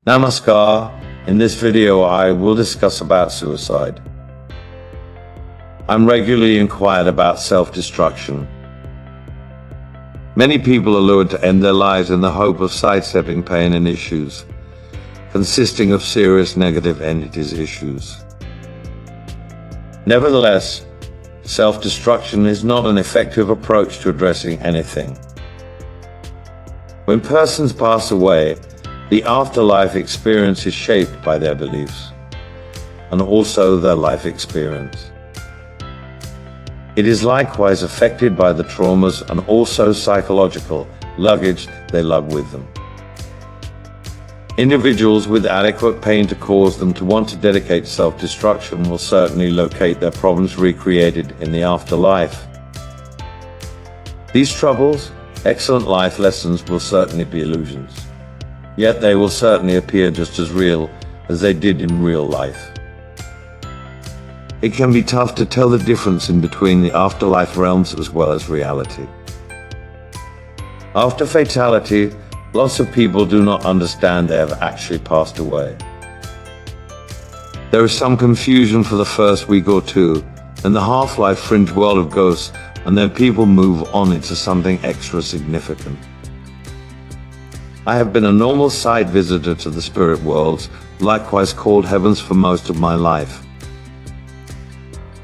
Namaskar. In this video I will discuss about suicide. I'm regularly inquired about self-destruction. Many people are lured to end their lives in the hope of sidestepping pain and issues, consisting of serious negative entities issues. Nevertheless, self-destruction is not an effective approach to addressing anything. When persons pass away, the afterlife experience is shaped by their beliefs, and also their life experience. It is likewise affected by the traumas and also psychological luggage they lug with them. Individuals with adequate pain to cause them to want to dedicate self-destruction will certainly locate their problems recreated in the afterlife. These troubles, excellent life lessons, will certainly be illusions. Yet they will certainly appear just as real as they did in real life. It can be tough to tell the difference in between the afterlife realms as well as reality. After fatality, lots of people do not understand they have actually passed away. There is some confusion for the first week or two, in the half-life fringe world of ghosts, and then people move on into something extra significant. I have been a normal side visitor to the spirit worlds, likewise called heavens, for most of my life.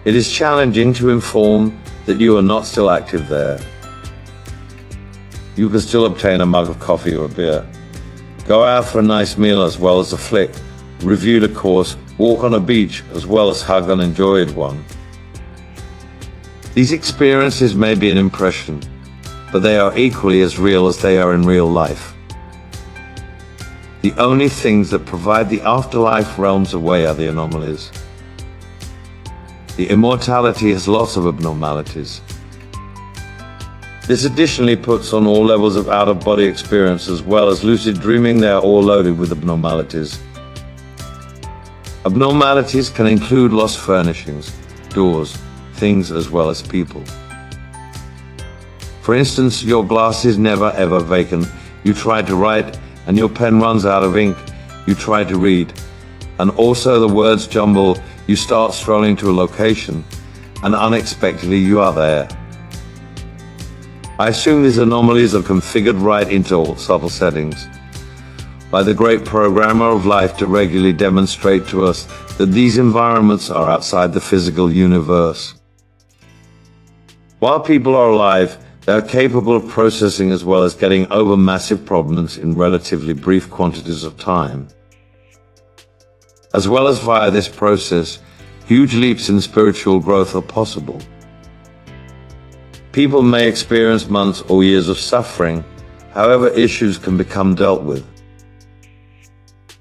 It is challenging to inform that you are not still active there. You can still obtain a mug of coffee or a beer, go out for a nice meal as well as a flick, review the course, walk on a beach as well as hug an enjoyed one. These experiences may be an impression, but they are equally as real as they are in real life. The only things that provide the afterlife realms away are the anomalies. The immortality has lots of abnormalities. This additionally puts on all levels of out-of-body experience as well as lucid dreaming. They are all loaded with abnormalities. Abnormalities can include lost furnishings, doors, things as well as people. For instance, your glass is never ever vacant. You try to write and your pen runs out of ink. You try to read, and also the words jumble. You start strolling to a location, and unexpectedly you are there. I assume these anomalies are configured right into all subtle settings by the great programmer of life to regularly demonstrate to us that these environments are outside the physical universe. While people are alive, they are capable of processing as well as getting over massive problems in relatively brief quantities of time. As well as via this process, huge leaps in spiritual growth are possible. People may experience months or years of suffering, however issues can become dealt with.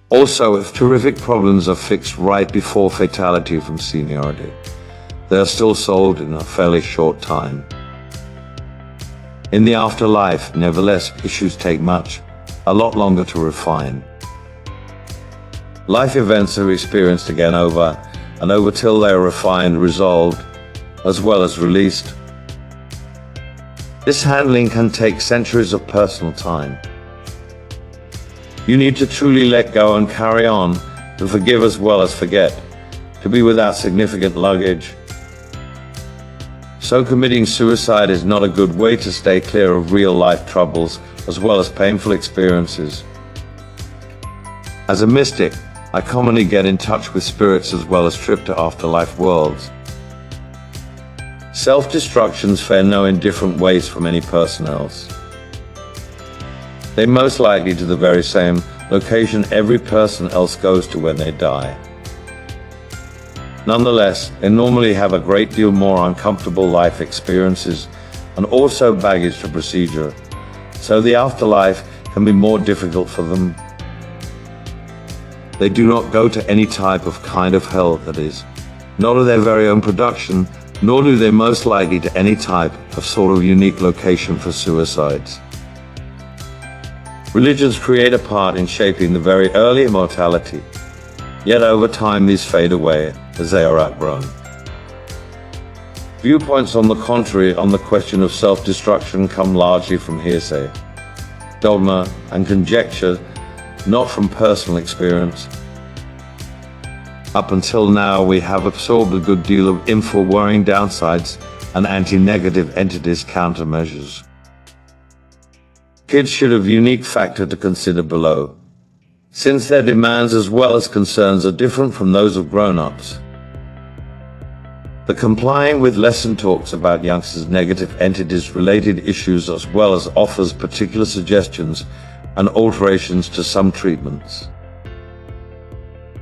Also, if terrific problems are fixed right before fatality from seniority, they are still solved in a fairly short time. In the afterlife, nevertheless, issues take a lot longer to refine. Life events are experienced again over and over till they are refined, resolved, as well as released. This handling can take centuries of personal time. You need to truly let go and carry on, to forgive as well as forget, to be without significant luggage. So committing suicide is not a good way to stay clear of real-life troubles as well as painful experiences. As a mystic, I commonly get in touch with spirits as well as trip to afterlife worlds. Self-destructions fare no indifferent ways from any person else. They most likely to the very same location every person else goes to when they die. Nonetheless, they normally have a great deal more uncomfortable life experiences and also baggage to procedure, so the afterlife can be more difficult for them. They do not go to any type of kind of hell, that is, not of their very own production, nor do they most likely to any type of sort of unique location for suicides. Religions create a part in shaping the very early immortality, yet over time these fade away as they are outgrown. Viewpoints on the contrary on the question of self-destruction come largely from hearsay, dogma, and conjecture not from personal experience. Up until now, we have absorbed a good deal of info-worrying downsides and anti-negative entities countermeasures. Kids should have a unique factor to consider below, since their demands as well as concerns are different from those of grown-ups. The complying with lesson talks about youngsters' negative entities related issues as well as offers particular suggestions and alterations to some treatments.